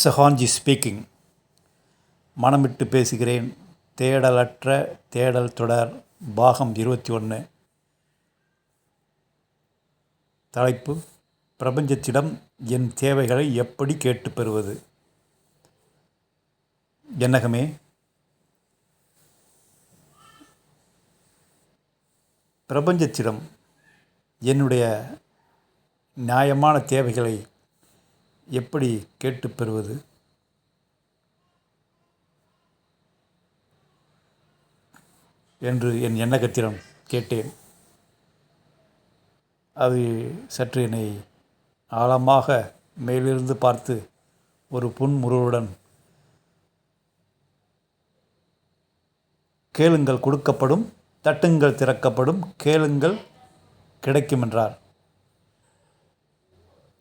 சஹான்ஜி speaking. மனமிட்டு பேசுகிறேன். தேடலற்ற தேடல் தொடர் பாகம் 21. தலைப்பு: பிரபஞ்சத்திடம் என் தேவைகளை எப்படி கேட்டு பெறுவது. என்னகமே, பிரபஞ்சத்திடம் என்னுடைய நியாயமான தேவைகளை எப்படி கேட்டு பெறுவது? என்று என் எண்ணகத்திடம் கேட்டேன். அது சற்று என்னை ஆழமாக மேலிருந்து பார்த்து ஒரு புன்முறுவலுடன், கேளுங்கள் கொடுக்கப்படும், தட்டுங்கள் திறக்கப்படும், கேளுங்கள் கிடைக்கும் என்றார்.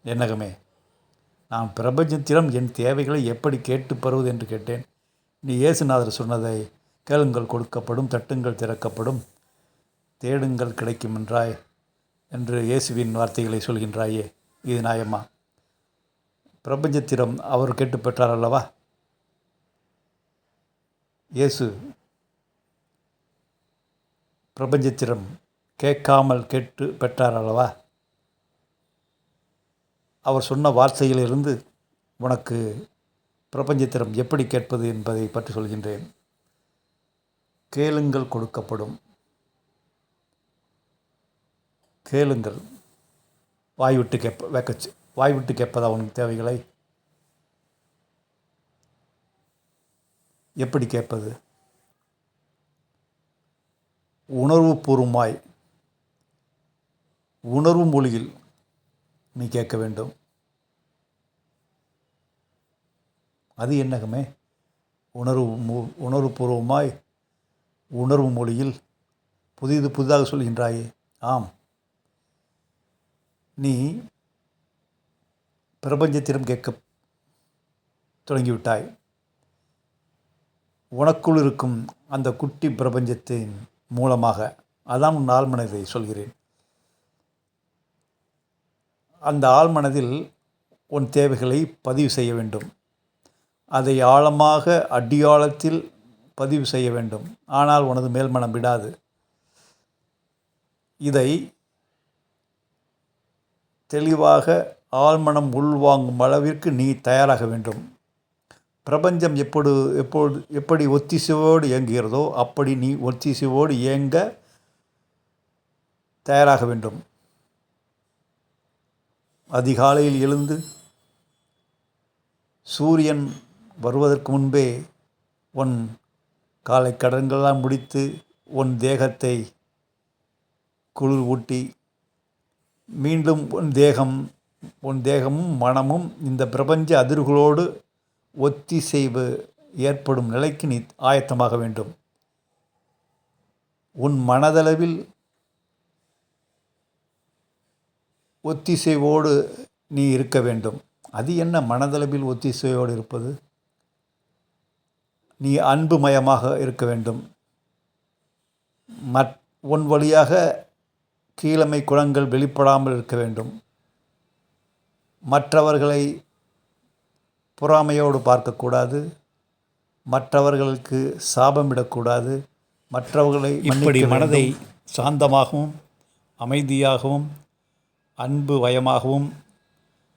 என்னகமே, நான் பிரபஞ்சத்திடம் என் தேவைகளை எப்படி கேட்டு பெறுவது என்று கேட்டேன். நீ இயேசுநாதர் சொன்னதை கேளுங்கள் கொடுக்கப்படும், தட்டுங்கள் திறக்கப்படும், தேடுங்கள் கிடைக்கும் என்றாய் என்று இயேசுவின் வார்த்தைகளை சொல்கின்றாயே, இது நியாயமா? பிரபஞ்சத்திடம் அவர் கேட்டு பெற்றார் அல்லவா? இயேசு பிரபஞ்சத்திடம் கேட்காமல் கேட்டு பெற்றார் அல்லவா? அவர் சொன்ன வார்த்தையிலிருந்து உனக்கு பிரபஞ்சத்திடம் எப்படி கேட்பது என்பதை பற்றி சொல்கின்றேன். கேளுங்கள் கொடுக்கப்படும். கேளுங்கள். வாய்விட்டு கேட்பதா உனக்கு தேவைகளை? எப்படி கேட்பது? உணர்வுபூர்வமாய், உணர்வு மொழியில் நீ கேட்க வேண்டும். அது என்னகமே? உணர்வுபூர்வமாய், உணர்வு மொழியில் புதிதாக சொல்கின்றாயே. ஆம், நீ பிரபஞ்சத்திடம் கேட்க தொடங்கிவிட்டாய். உனக்குள் இருக்கும் அந்த குட்டி பிரபஞ்சத்தின் மூலமாக. அதான் உன் ஆழ்மனதை சொல்கிறேன். அந்த ஆழ்மனதில் உன் தேவைகளை பதிவு செய்ய வேண்டும். அதை ஆழமாக அடியாழத்தில் பதிவு செய்ய வேண்டும். ஆனால் உனது மேல்மனம் விடாது. இதை தெளிவாக ஆழ்மனம் உள்வாங்கும் அளவிற்கு நீ தயாராக வேண்டும். பிரபஞ்சம் எப்படி ஒத்திசைவோடு இயங்குகிறதோ அப்படி நீ ஒத்திசைவோடு இயங்க தயாராக வேண்டும். அதிகாலையில் எழுந்து சூரியன் வருவதற்கு முன்பே உன் காலை கடன்களெல்லாம் முடித்து உன் தேகத்தை குளிர் ஊட்டி, மீண்டும் உன் தேகமும் மனமும் இந்த பிரபஞ்ச அதிர்வுகளோடு ஒத்திசைவு ஏற்படும் நிலைக்கு நீ ஆயத்தமாக வேண்டும். உன் மனதளவில் ஒத்திசைவோடு நீ இருக்க வேண்டும். அது என்ன மனதளவில் ஒத்திசைவோடு இருப்பது? நீ அன்புமயமாக இருக்க வேண்டும். உன் வழியாக கீழமை குணங்கள் வெளிப்படாமல் இருக்க வேண்டும். மற்றவர்களை பொறாமையோடு பார்க்கக்கூடாது. மற்றவர்களுக்கு சாபமிடக்கூடாது. மற்றவர்களை இப்படி மனதை சாந்தமாகவும் அமைதியாகவும் அன்பு வயமாகவும்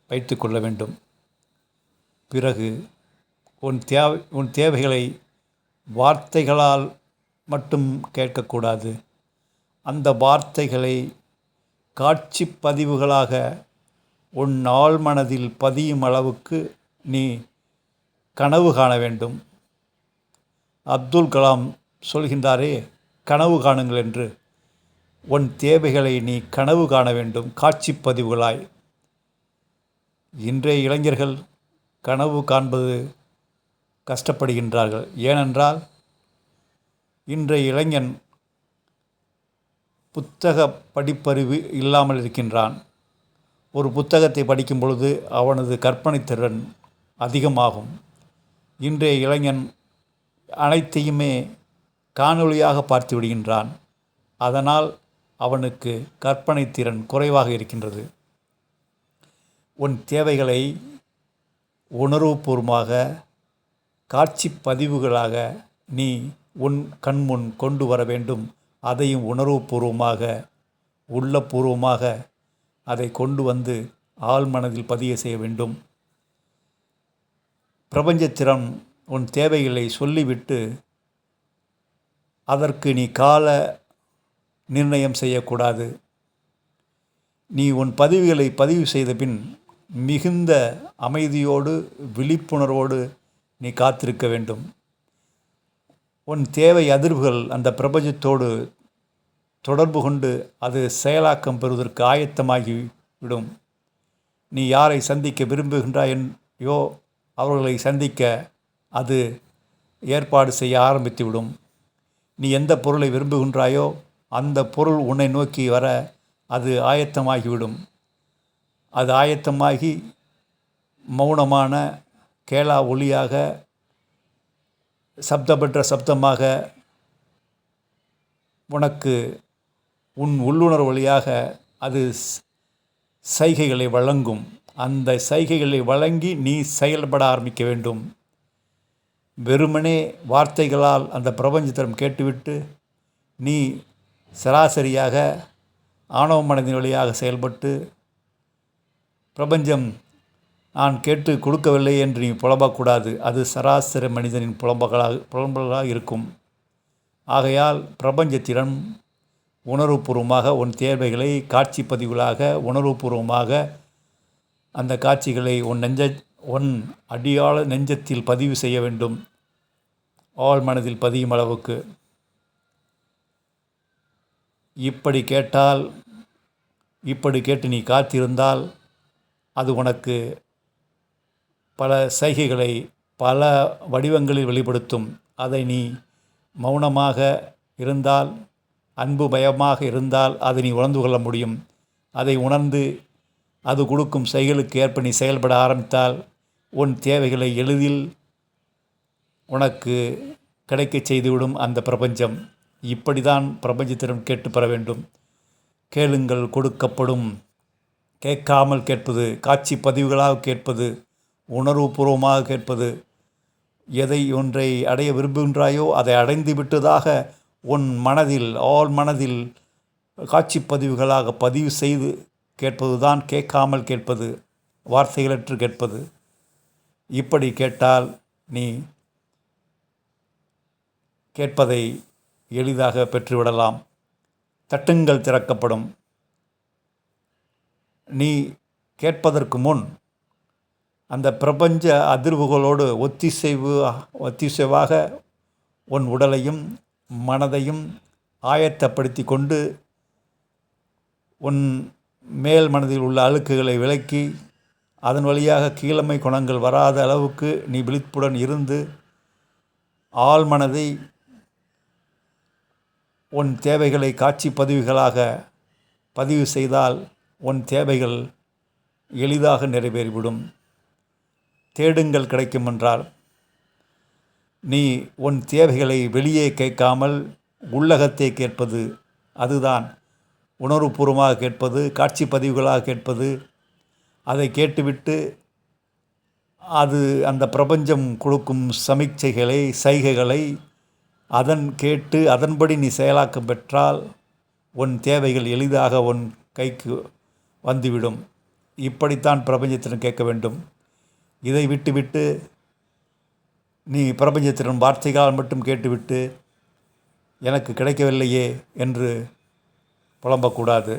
வைத்து கொள்ள வேண்டும். பிறகு உன் தேவைகளை வார்த்தைகளால் மட்டும் கேட்கக்கூடாது. அந்த வார்த்தைகளை காட்சி பதிவுகளாக உன் ஆழ்மனதில் பதியும் அளவுக்கு நீ கனவு காண வேண்டும். அப்துல் கலாம் சொல்கின்றாரே, கனவு காணுங்கள் என்று. உன் தேவைகளை நீ கனவு காண வேண்டும், காட்சி பதிவுகளாய். இன்றைய இளைஞர்கள் கனவு காண்பது கஷ்டப்படுகின்றார்கள். ஏனென்றால் இன்றைய இளைஞன் புத்தக படிப்பறிவு இல்லாமல் இருக்கின்றான். ஒரு புத்தகத்தை படிக்கும் பொழுது அவனது கற்பனை திறன் அதிகமாகும். இன்றைய இளைஞன் அனைத்தையுமே காணொளியாக பார்த்து விடுகின்றான். அதனால் அவனுக்கு கற்பனை திறன் குறைவாக இருக்கின்றது. உன் தேவைகளை உணர்வுபூர்வமாக காட்சி பதிவுகளாக நீ உன் கண்முன் கொண்டு வர வேண்டும். அதையும் உணர்வுபூர்வமாக உள்ளபூர்வமாக அதை கொண்டு வந்து ஆழ்மனதில் பதிய செய்ய வேண்டும். பிரபஞ்சத்திடம் உன் தேவைகளை சொல்லிவிட்டு அதற்கு நீ கால நிர்ணயம் செய்யக்கூடாது. நீ உன் பதிவுகளை பதிவு செய்த பின் மிகுந்த அமைதியோடு விழிப்புணர்வோடு நீ காத்திருக்க வேண்டும். உன் தேவை அதிர்வுகள் அந்த பிரபஞ்சத்தோடு தொடர்பு கொண்டு அது செயலாக்கம் பெறுவதற்கு ஆயத்தமாகிவிடும். நீ யாரை சந்திக்க விரும்புகின்றாயோ அவர்களை சந்திக்க அது ஏற்பாடு செய்ய ஆரம்பித்துவிடும். நீ எந்த பொருளை விரும்புகின்றாயோ அந்த பொருள் உன்னை நோக்கி வர அது ஆயத்தமாகிவிடும். அது ஆயத்தமாகி மௌனமான கேளா ஒளியாக சப்தமற்ற சப்தமாக உனக்கு உன் உள்ளுணர்வு வழியாக அது சைகைகளை வழங்கும். அந்த சைகைகளை வழங்கி நீ செயல்பட ஆரம்பிக்க வேண்டும். வெறுமனே வார்த்தைகளால் அந்த பிரபஞ்சத்திடம் கேட்டுவிட்டு நீ சராசரியாக ஆணவ மனதின் வழியாக செயல்பட்டு பிரபஞ்சம் நான் கேட்டு கொடுக்கவில்லை என்று நீ புலம்பக்கூடாது. அது சராசரி மனிதனின் புலம்பலாக இருக்கும். ஆகையால் பிரபஞ்சத்திடம் உணர்வுபூர்வமாக உன் தேவைகளை காட்சி பதிவுகளாக உணர்வுபூர்வமாக அந்த காட்சிகளை உன் அடியாள நெஞ்சத்தில் பதிவு செய்ய வேண்டும். ஆழ் மனதில் பதியும் அளவுக்கு. இப்படி கேட்டு நீ காத்திருந்தால் அது உனக்கு பல சைகைகளை பல வடிவங்களில் வெளிப்படுத்தும். அதை நீ மௌனமாக இருந்தால், அன்பு பயமாக இருந்தால் அதை நீ உணர்ந்து கொள்ள முடியும். அதை உணர்ந்து அது கொடுக்கும் சைகைகளுக்கு ஏற்ப நீ செயல்பட ஆரம்பித்தால் உன் தேவைகளை எளிதில் உனக்கு கிடைக்கச் செய்துவிடும் அந்த பிரபஞ்சம். இப்படி தான் பிரபஞ்சத்திடம் கேட்டு பெற வேண்டும். கேளுங்கள் கொடுக்கப்படும். கேட்காமல் கேட்பது, காட்சி பதிவுகளாக கேட்பது, உணர்வுபூர்வமாக கேட்பது. எதை ஒன்றை அடைய விரும்புகின்றாயோ அதை அடைந்து விட்டதாக உன் மனதில் ஆழ் மனதில் காட்சி பதிவுகளாக பதிவு செய்து கேட்பது தான் கேட்காமல் கேட்பது, வார்த்தைகளற்று கேட்பது. இப்படி கேட்டால் நீ கேட்பதை எளிதாக பெற்றுவிடலாம். தட்டுங்கள் திறக்கப்படும். நீ கேட்பதற்கு முன் அந்த பிரபஞ்ச அதிர்வுகளோடு ஒத்திசைவாக உன் உடலையும் மனதையும் ஆயத்தப்படுத்தி கொண்டு உன் மேல் மனதில் உள்ள அழுக்குகளை விலக்கி அதன் வழியாக கீழமை குணங்கள் வராத அளவுக்கு நீ விழிப்புடன் இருந்து ஆழ்மனதை உன் தேவைகளை காட்சி பதிவுகளாக பதிவு செய்தால் உன் தேவைகள் எளிதாக நிறைவேறிவிடும். தேடுங்கள் கிடைக்கும் என்றால் நீ உன் தேவைகளை வெளியே கேட்காமல் உள்ளகத்தை கேட்பது, அதுதான் உணர்வுபூர்வமாக கேட்பது, காட்சி பதிவுகளாக கேட்பது. அதை கேட்டுவிட்டு அது அந்த பிரபஞ்சம் கொடுக்கும் சைகைகளை கேட்டு அதன்படி நீ செயலாக்கம் பெற்றால் உன் தேவைகள் எளிதாக உன் கைக்கு வந்துவிடும். இப்படித்தான் பிரபஞ்சத்திடம் கேட்க வேண்டும். இதை விட்டுவிட்டு நீ பிரபஞ்சத்திடம் வார்த்தைகளால் மட்டும் கேட்டுவிட்டு எனக்கு கிடைக்கவில்லையே என்று புலம்பக்கூடாது.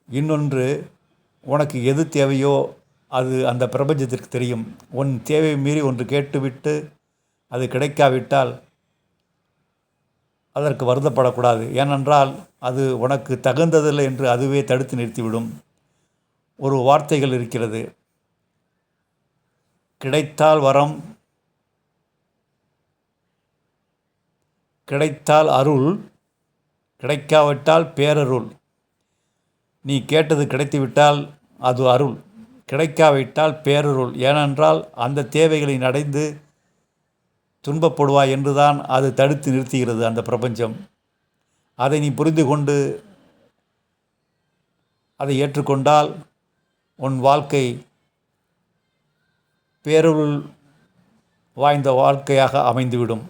இன்னொன்று, உனக்கு எது தேவையோ அது அந்த பிரபஞ்சத்திற்கு தெரியும். உன் தேவை மீறி ஒன்று கேட்டுவிட்டு அது கிடைக்காவிட்டால் அதற்கு வருத்தப்படக்கூடாது. ஏனென்றால் அது உனக்கு தகுந்ததில்லை என்று அதுவே தடுத்து நிறுத்திவிடும். ஒரு வார்த்தைகள் இருக்கிறது, கிடைத்தால் வரம், கிடைத்தால் அருள், கிடைக்காவிட்டால் பேரருள். நீ கேட்டது கிடைத்துவிட்டால் அது அருள், கிடைக்காவிட்டால் பேரருள். ஏனென்றால் அந்த தேவைகளை அடைந்து துன்பப்படுவாய் என்றுதான் அது தடுத்து நிறுத்துகிறது அந்த பிரபஞ்சம். அதை நீ புரிந்து கொண்டு அதை ஏற்றுக்கொண்டால் உன் வாழ்க்கை பேரருள் வாய்ந்த வாழ்க்கையாக அமைந்துவிடும்.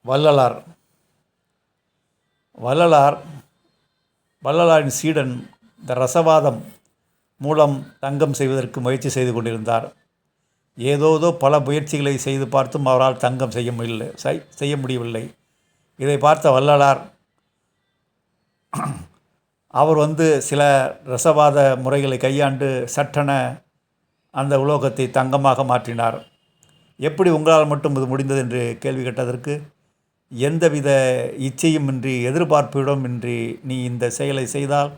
வள்ளலார் வள்ளலார் வள்ளலாரின் சீடன் இந்த ரசவாதம் மூலம் தங்கம் செய்வதற்கு முயற்சி செய்து கொண்டிருந்தார். ஏதோதோ பல முயற்சிகளை செய்து பார்த்தும் அவரால் தங்கம் செய்ய முடியவில்லை. இதை பார்த்த வள்ளலார் அவர் சில ரசவாத முறைகளை கையாண்டு சட்டென அந்த உலோகத்தை தங்கமாக மாற்றினார். எப்படி உங்களால் மட்டும் இது முடிந்தது என்று கேள்வி கேட்டதற்கு, எந்தவித இச்சையுமின்றி எதிர்பார்ப்பிடமின்றி நீ இந்த செயலை செய்தால்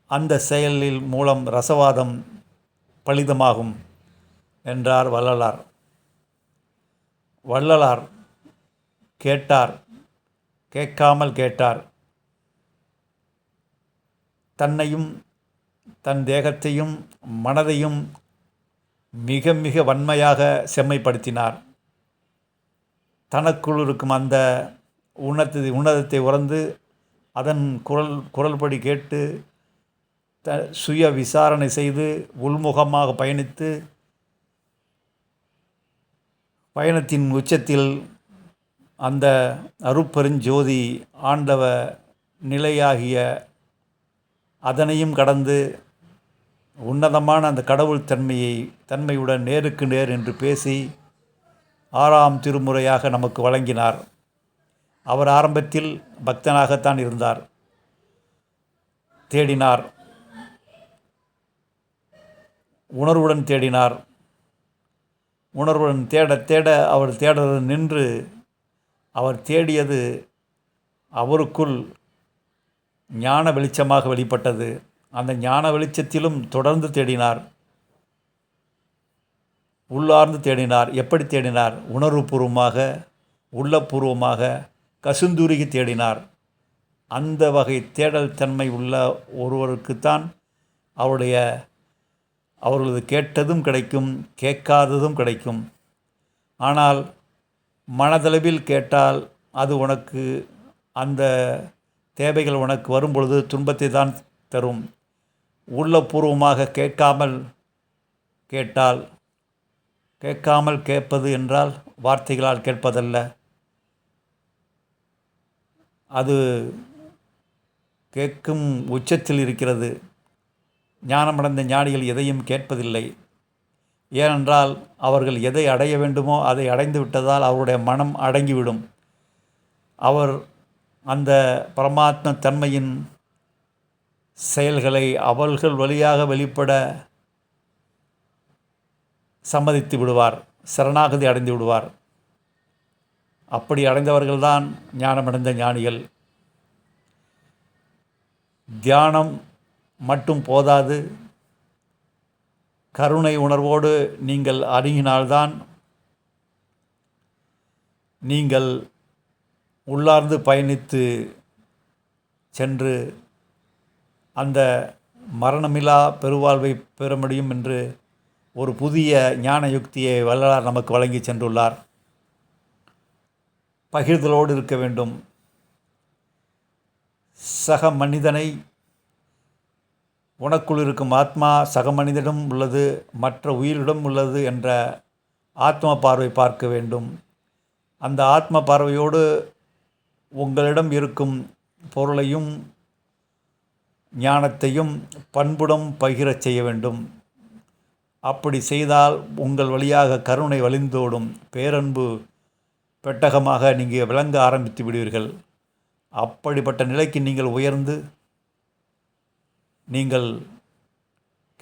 அந்த செயலில் மூலம் ரசவாதம் பலிதமாகும் என்றார் வள்ளலார். வள்ளலார் கேட்டார், கேட்காமல் கேட்டார். தன்னையும் தன் தேகத்தையும் மனதையும் மிக மிக வன்மையாக செம்மைப்படுத்தினார். தனக்குள் இருக்கும் அந்த உன்னதத்தை உணர்ந்து அதன் குரல்படி கேட்டு சுய விசாரணை செய்து உள்முகமாக பயணித்து பயணத்தின் உச்சத்தில் அந்த அருட்பெருஞ்சோதி ஆண்டவ நிலையாகிய அதனையும் கடந்து உன்னதமான அந்த கடவுள் தன்மையுடன் நேருக்கு நேர் என்று பேசி 6ஆம் திருமுறையாக நமக்கு வழங்கினார். அவர் ஆரம்பத்தில் பக்தனாகத்தான் இருந்தார். தேடினார், உணர்வுடன் தேடினார். உணர்வுடன் தேட தேட அவர் தேடுறது நின்று அவர் தேடியது அவருக்குள் ஞான வெளிச்சமாக வெளிப்பட்டது. அந்த ஞான வெளிச்சத்திலும் தொடர்ந்து தேடினார், உள்ளார்ந்து தேடினார். எப்படி தேடினார்? உணர்வுபூர்வமாக, உள்ளபூர்வமாக, கசுந்துருகி தேடினார். அந்த வகை தேடல் தன்மை உள்ள ஒருவருக்குத்தான் அவர்களது கேட்டதும் கிடைக்கும், கேட்காததும் கிடைக்கும். ஆனால் மனதளவில் கேட்டால் அது உனக்கு அந்த தேவைகள் உனக்கு வரும்பொழுது துன்பத்தை தான் தரும். உள்ளபூர்வமாக கேட்காமல் கேட்பது என்றால் வார்த்தைகளால் கேட்பதல்ல. அது கேட்கும் உச்சத்தில் இருக்கிறது. ஞானமடைந்த ஞானிகள் எதையும் கேட்பதில்லை. ஏனென்றால் அவர்கள் எதை அடைய வேண்டுமோ அதை அடைந்து விட்டதால் அவருடைய மனம் அடங்கிவிடும். அவர் அந்த பரமாத்ம தன்மையின் செயல்களை அவர்கள் வழியாக வெளிப்பட சம்மதித்து விடுவார், சரணாகதி அடைந்து விடுவார். அப்படி அடைந்தவர்கள்தான் ஞானமடைந்த ஞானிகள். தியானம் மட்டும் போதாது, கருணை உணர்வோடு நீங்கள் அணுகினால்தான் நீங்கள் உள்ளார்ந்து பயணித்து சென்று அந்த மரணமில்லா பெருவாழ்வை பெற முடியும் என்று ஒரு புதிய ஞான யுக்தியை வள்ளலார் நமக்கு வழங்கி சென்றுள்ளார். பகிர்தலோடு இருக்க வேண்டும். சக மனிதனை, உனக்குள் இருக்கும் ஆத்மா சக மனிதனிடம் உள்ளது, மற்ற உயிரிடம் உள்ளது என்ற ஆத்ம பார்வை பார்க்க வேண்டும். அந்த ஆத்ம பார்வையோடு உங்களிடம் இருக்கும் பொருளையும் ஞானத்தையும் பண்புடன் பகிரச் செய்ய வேண்டும். அப்படி செய்தால் உங்கள் வழியாக கருணை வழிந்தோடும், பேரன்பு பெட்டகமாக நீங்கள் விளங்க ஆரம்பித்து விடுவீர்கள். அப்படிப்பட்ட நிலைக்கு நீங்கள் உயர்ந்து, நீங்கள்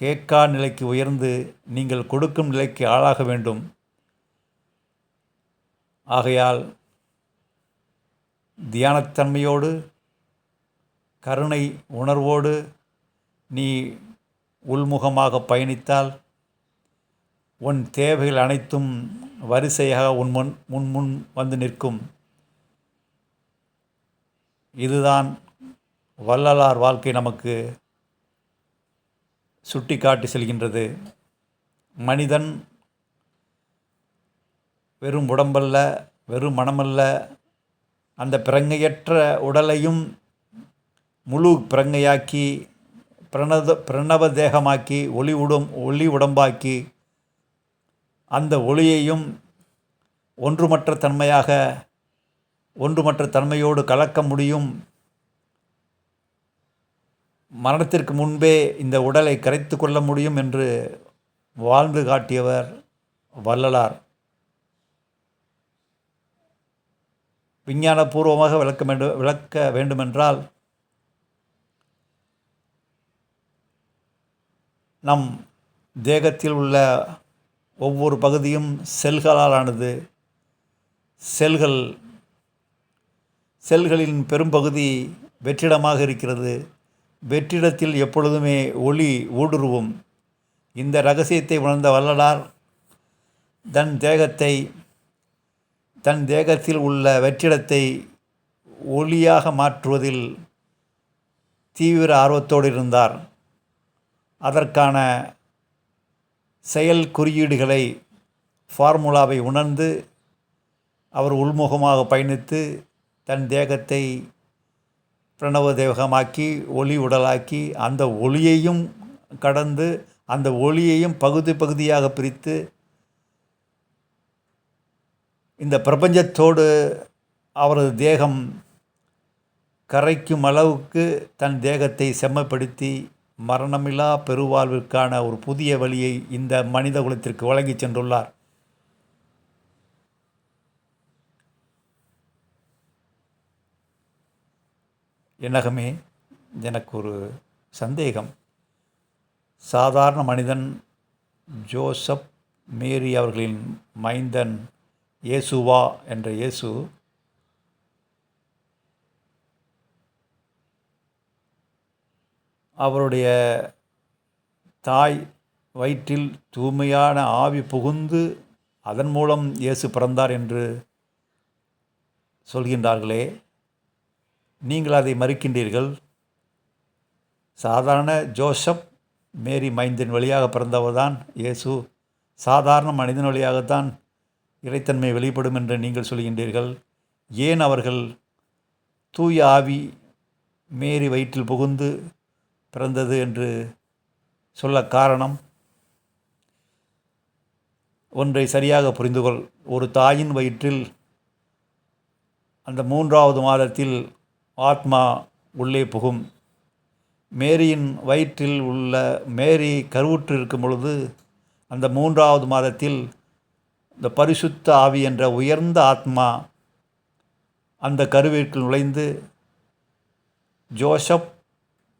கேட்கா நிலைக்கு உயர்ந்து நீங்கள் கொடுக்கும் நிலைக்கு ஆளாக வேண்டும். ஆகையால் தியானத்தன்மையோடு கருணை உணர்வோடு நீ உள்முகமாக பயணித்தால் உன் தேவைகள் அனைத்தும் வரிசையாக முன் வந்து நிற்கும். இதுதான் வள்ளலார் வாழ்க்கை நமக்கு சுட்டி காட்டி செல்கின்றது. மனிதன் வெறும் உடம்பல்ல, வெறும் மனமல்ல, அந்த பிரங்கையற்ற உடலையும் முழு பிரங்கையாக்கி பிரணவ தேகமாக்கி ஒளி உடம்பாக்கி அந்த ஒளியையும் ஒன்றுமற்ற தன்மையோடு கலக்க முடியும். மரணத்திற்கு முன்பே இந்த உடலை கரைத்து கொள்ள முடியும் என்று வாழ்ந்து காட்டியவர் வள்ளலார். விஞ்ஞானபூர்வமாக விளக்க வேண்டுமென்றால் நம் தேகத்தில் உள்ள ஒவ்வொரு பகுதியும் செல்களால் ஆனது. செல்களின் பெரும்பகுதி வெற்றிடமாக இருக்கிறது. வெற்றிடத்தில் எப்பொழுதுமே ஒளி ஊடுருவும். இந்த இரகசியத்தை உணர்ந்த வள்ளலார் தன் தேகத்தில் உள்ள வெற்றிடத்தை ஒளியாக மாற்றுவதில் தீவிர ஆர்வத்தோடு இருந்தார். அதற்கான செயல் குறியீடுகளை ஃபார்முலாவை உணர்ந்து அவர் உள்முகமாக பயணித்து தன் தேகத்தை பிரணவ தேகமாக்கி ஒளி உடலாக்கி அந்த ஒளியையும் கடந்து அந்த ஒளியையும் பகுதியாக பிரித்து இந்த பிரபஞ்சத்தோடு அவரது தேகம் கரைக்கும் அளவுக்கு தன் தேகத்தை செம்மைப்படுத்தி மரணமில்லா பெருவாழ்விற்கான ஒரு புதிய வழியை இந்த மனித குலத்திற்கு வழங்கி சென்றுள்ளார். என்னகமே, எனக்கு ஒரு சந்தேகம். சாதாரண மனிதன் ஜோசப் மேரி அவர்களின் மைந்தன் இயேசுவா என்ற இயேசு அவருடைய தாய் வயிற்றில் தூய்மையான ஆவி புகுந்து அதன் மூலம் இயேசு பிறந்தார் என்று சொல்கின்றார்களே, நீங்கள் அதை மறுக்கின்றீர்கள். சாதாரண ஜோசப் மேரி மைந்தன் வழியாக பிறந்தவர்தான் இயேசு. சாதாரண மனிதன் வழியாகத்தான் இறைத்தன்மை வெளிப்படும் என்று நீங்கள் சொல்கின்றீர்கள். ஏன் அவர்கள் தூய ஆவி மேரி வயிற்றில் புகுந்து பிறந்தது என்று சொல்ல காரணம்? ஒன்றை சரியாக புரிந்துகொள். ஒரு தாயின் வயிற்றில் அந்த 3வது மாதத்தில் ஆத்மா உள்ளே புகும். மேரியின் வயிற்றில் உள்ள மேரி கருவுற்று இருக்கும் பொழுது அந்த 3வது மாதத்தில் இந்த பரிசுத்த ஆவி என்ற உயர்ந்த ஆத்மா அந்த கருவிற்குள் நுழைந்து ஜோசப்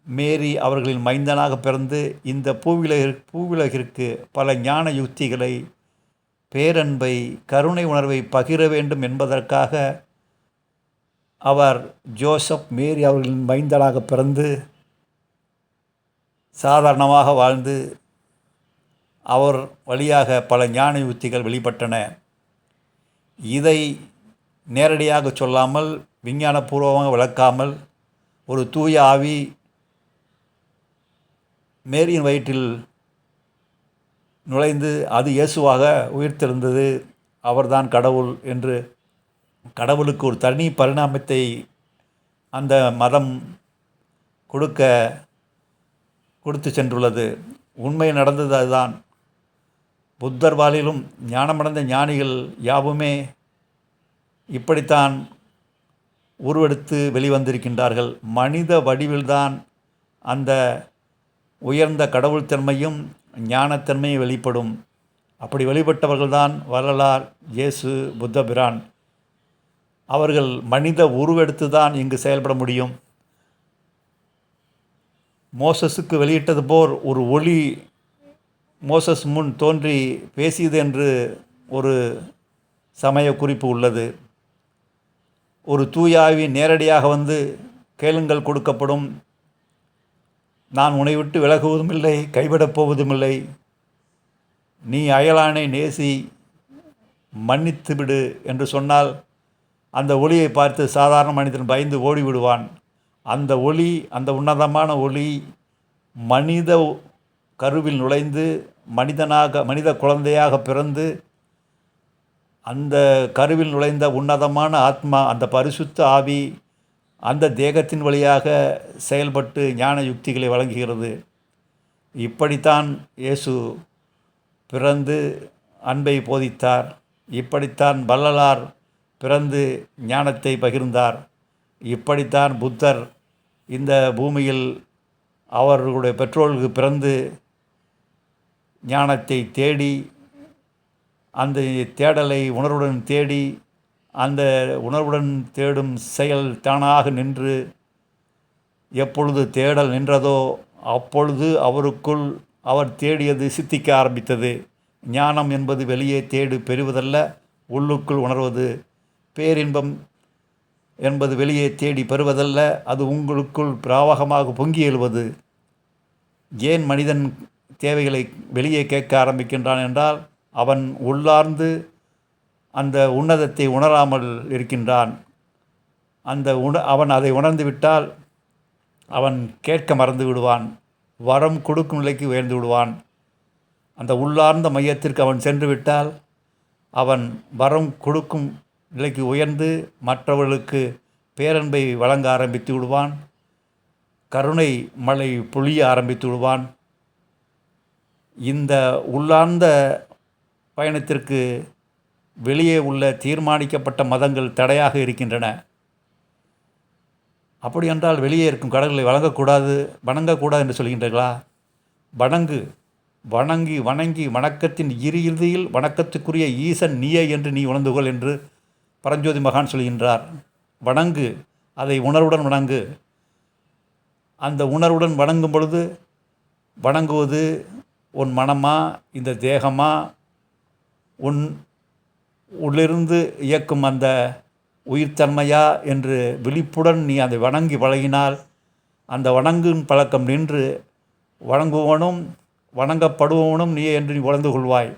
மேரி அவர்களின் மைந்தனாக பிறந்து இந்த பூவிலகிற்கு பல ஞான யுக்திகளை, பேரன்பை, கருணை உணர்வை பகிர வேண்டும் என்பதற்காக அவர் ஜோசப் மேரி அவர்களின் மைந்தனாக பிறந்து சாதாரணமாக வாழ்ந்து அவர் வழியாக பல ஞான யுக்திகள் வெளிப்பட்டன. இதை நேரடியாக சொல்லாமல், விஞ்ஞானபூர்வமாக விளக்காமல், ஒரு தூய ஆவி மேரியின் வயிற்றில் நுழைந்து அது இயேசுவாக உயிர்த்தெழுந்தது, அவர்தான் கடவுள் என்று கடவுளுக்கு ஒரு தனி பரிணாமத்தை அந்த மதம் கொடுத்து சென்றுள்ளது. உண்மை நடந்தது அதுதான். புத்தர் வாழிலும் ஞானமடைந்த ஞானிகள் யாவுமே இப்படித்தான் உருவெடுத்து வெளிவந்திருக்கின்றார்கள். மனித வடிவில்தான் அந்த உயர்ந்த கடவுள் தன்மையும் ஞானத்தன்மையும் வெளிப்படும். அப்படி வெளிப்பட்டவர்கள்தான் வள்ளலார், இயேசு, புத்த பிரான். அவர்கள் மனித உருவெடுத்து தான் இங்கு செயல்பட முடியும். மோசஸுக்கு வெளியிட்டது போல் ஒரு ஒளி மோசஸ் முன் தோன்றி பேசியது என்று ஒரு சமய குறிப்பு உள்ளது. ஒரு தூயாவி நேரடியாக வந்து கேளுங்கள் கொடுக்கப்படும், நான் உன்னை விட்டு விலகுவதும் இல்லை, கைவிடப் போவதும் இல்லை, நீ அயலானை நேசி, மன்னித்து விடு என்று சொன்னால் அந்த ஒளியை பார்த்து சாதாரண மனிதன் பயந்து ஓடிவிடுவான். அந்த ஒளி, அந்த உன்னதமான ஒளி மனித கருவில் நுழைந்து மனித குழந்தையாக பிறந்து அந்த கருவில் நுழைந்த உன்னதமான ஆத்மா, அந்த பரிசுத்த ஆவி அந்த தேகத்தின் வழியாக செயல்பட்டு ஞான யுக்திகளை வழங்குகிறது. இப்படித்தான் இயேசு பிறந்து அன்பை போதித்தார். இப்படித்தான் வள்ளலார் பிறந்து ஞானத்தை பகிர்ந்தார். இப்படித்தான் புத்தர் இந்த பூமியில் அவர்களுடைய பெற்றோர்களுக்கு பிறந்து ஞானத்தை தேடி, அந்த தேடலை உணர்வுடன் தேடி, அந்த உணர்வுடன் தேடும் செயல் தானாக நின்று, எப்பொழுது தேடல் நின்றதோ அப்பொழுது அவருக்குள் அவர் தேடியது சித்திக்க ஆரம்பித்தது. ஞானம் என்பது வெளியே தேடி பெறுவதல்ல, உள்ளுக்குள் உணர்வது. பேரின்பம் என்பது வெளியே தேடி பெறுவதல்ல, அது உங்களுக்குள் பிரவாகமாக பொங்கி எழுவது. ஏன் மனிதன் தேவைகளை வெளியே கேட்க ஆரம்பிக்கின்றான் என்றால், அவன் உள்ளார்ந்து அந்த உன்னதத்தை உணராமல் இருக்கின்றான். அவன் அதை உணர்ந்து விட்டால் அவன் கேட்க மறந்து விடுவான். வரம் கொடுக்கும் நிலைக்கு உயர்ந்து விடுவான். அந்த உள்ளார்ந்த மையத்திற்கு அவன் சென்று விட்டால் அவன் வரம் கொடுக்கும் நிலைக்கு உயர்ந்து மற்றவர்களுக்கு பேரன்பை வழங்க ஆரம்பித்து விடுவான். கருணை மழை பொழிய ஆரம்பித்து விடுவான். இந்த உள்ளார்ந்த பயணத்திற்கு வெளியே உள்ள தீர்மானிக்கப்பட்ட மதங்கள் தடையாக இருக்கின்றன. அப்படி என்றால் வெளியே இருக்கும் கடவுளை வணங்கக்கூடாது என்று சொல்கின்றீர்களா? வணங்கி வணக்கத்தின் இறுதியில் வணக்கத்துக்குரிய ஈசன் நீயே என்று நீ உணர்ந்துகொள் என்று பரஞ்சோதி மகான் சொல்கின்றார். வணங்கு, அதை உணர்வுடன் வணங்கு. அந்த உணர்வுடன் வணங்கும் பொழுது, வணங்குவது உன் மனமா, இந்த தேகமா, உன் உள்ளிருந்து இயக்கும் அந்த உயிர்த்தன்மையா என்று விழிப்புடன் நீ அதை வணங்கி பழகினால், அந்த வணங்கும் பழக்கம் நின்று வணங்குவனும் வணங்கப்படுபவனும் நீ என்று நீ உணர்ந்து கொள்வாய்.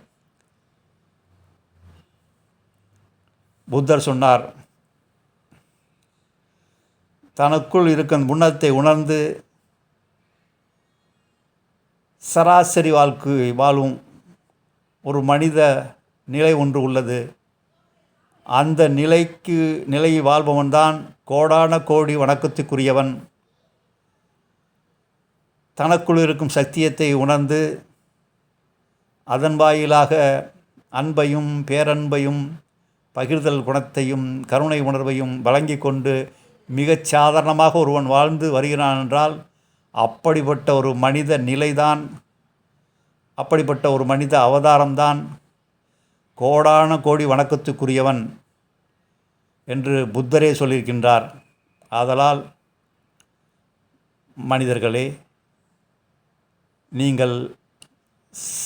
புத்தர் சொன்னார், தனக்குள் இருக்கும் உன்னதத்தை உணர்ந்து சராசரி வாழ்க்கை வாழும் ஒரு மனித நிலை ஒன்று உள்ளது. அந்த நிலையை வாழ்பவன்தான் கோடான கோடி வணக்கத்துக்குரியவன். தனக்குள் இருக்கும் சத்தியத்தை உணர்ந்து அதன் வாயிலாக அன்பையும் பேரன்பையும் பகிர்தல் குணத்தையும் கருணை உணர்வையும் வழங்கி கொண்டு மிகச் சாதாரணமாக ஒருவன் வாழ்ந்து வருகிறான் என்றால், அப்படிப்பட்ட ஒரு மனித நிலைதான், அப்படிப்பட்ட ஒரு மனித அவதாரம்தான் கோடான கோடி வணக்கத்துக்குரியவன் என்று புத்தரே சொல்லியிருக்கின்றார். ஆதலால் மனிதர்களே, நீங்கள்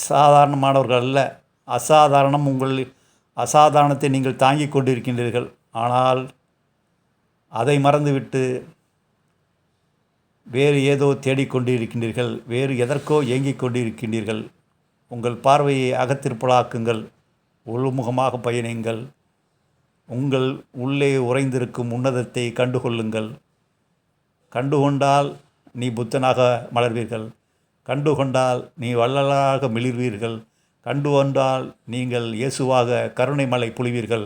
சாதாரணமானவர்கள் அல்ல. அசாதாரணத்தை நீங்கள் தாங்கிக் கொண்டிருக்கின்றீர்கள். ஆனால் அதை மறந்துவிட்டு வேறு ஏதோ தேடிக்கொண்டிருக்கின்றீர்கள், வேறு எதற்கோ ஏங்கிக் கொண்டிருக்கின்றீர்கள். உங்கள் பார்வையை அகத்திற்பலாக்குங்கள், உள்முகமாக பயணியுங்கள். உங்கள் உள்ளே உறைந்திருக்கும் உன்னதத்தை கண்டுகொள்ளுங்கள். கண்டுகொண்டால் நீ புத்தனாக மலர்வீர்கள். கண்டுகொண்டால் நீ வள்ளலாக மிளிர்வீர்கள். கண்டுகொண்டால் நீங்கள் இயேசுவாக கருணை மலை பொழிவீர்கள்.